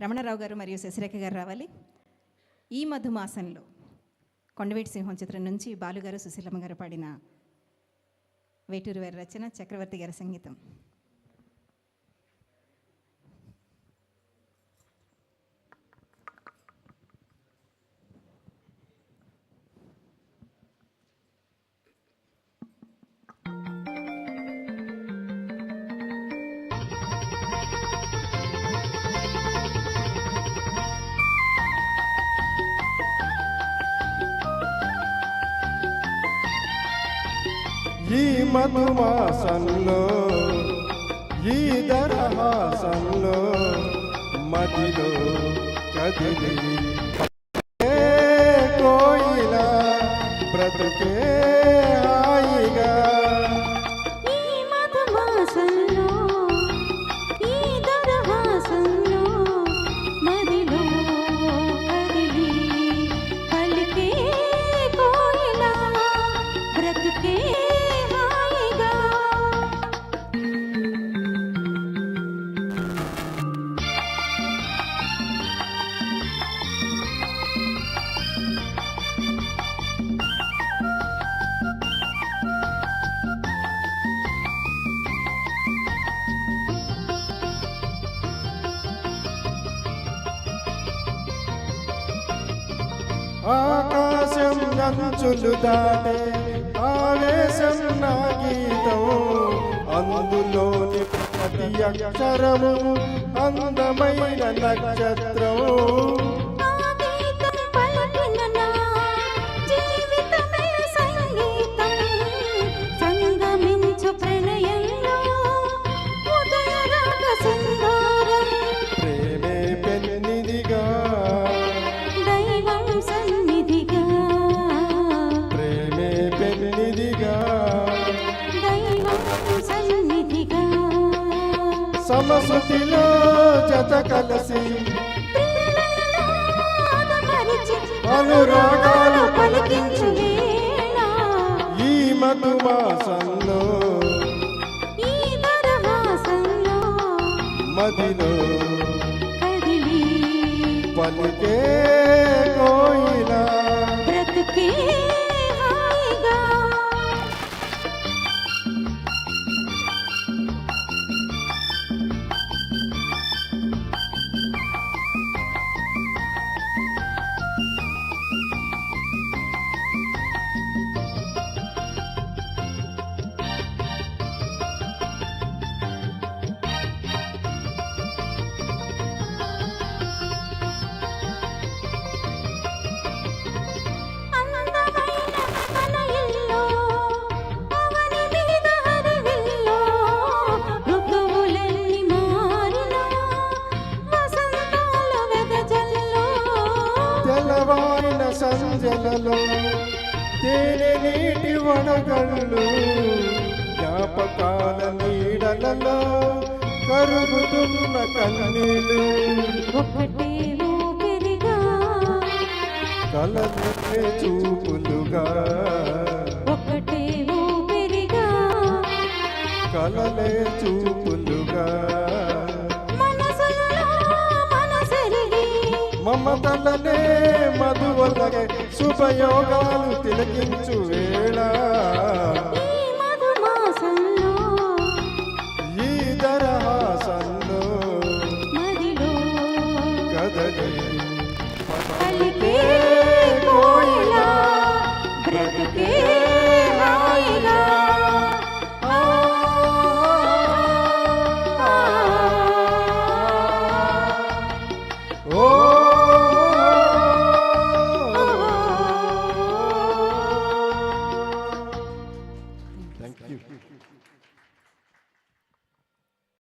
రమణారావు గారు మరియు శశిరేఖ గారు రావాలి. ఈ మధుమాసంలో కొండవీటి సింహం చిత్రం నుంచి బాలుగారు సుశీలమ్మ గారు పాడిన వేటూరు వారి రచన, చక్రవర్తి గారి సంగీతం. ఈ మధుమాసంలో ఈ దరహాసంలో మదిలో కదిలి కోయిల బ్రతుకే హాయిగా. ఈ మధుమాసంలో ఈ దరహాసంలో మదిలో కదిలి పలికే కోయిల బ్రతుకే హాయిగా. ఆకాశం అంచులు దాటే ఆవేశం నా గీతం, అందులోని ప్రతి అక్షరము అందమైన నక్షత్రం. ఆ గీతం పలికిన నా జీవితమే సంగీతం, సంగమించు ప్రణయంలో ఉదయరాగ సింధూరం. ప్రేమే పెన్నిదిగా దైవం సన్నిధిగా, ప్రేమే పెన్నిదిగా దైవం సన్నిధిగా. సమసుతిలో జత కలసి ప్రియులను ఆదమరిచి అనురాగాలు పలికించు వేళ, ఈ మధుమాసంలో ఈ దరహాసంలో మదిలో కదిలి పలికే కోయిల బ్రతుకే హాయిగా. అందమైన మన ఇల్లు అవని మీద హరివిల్లు, ఋతువులెన్ని మారినా వసంతాల వెదజల్లు. తెల్లవారిన సంజలలో తేనె నీటి వడగళ్ళు, జ్ఞాపకాల నీడలలో కరుగుతున్న కన్నీళ్ళు. ఒకటే ఊపిరిగా, కలనే చూపులుగా ఒకటే ఊపిరిగా, కలలే చూపులుగా మనసులలో మనసెరిగి మమతలనే మధువలగే శుభయోగాలు తిలకించు వేళ. ఈ మధుమాసంలో ఈ దరహాసంలో మదిలో కదలి పలికే కోయిల బ్రతుకే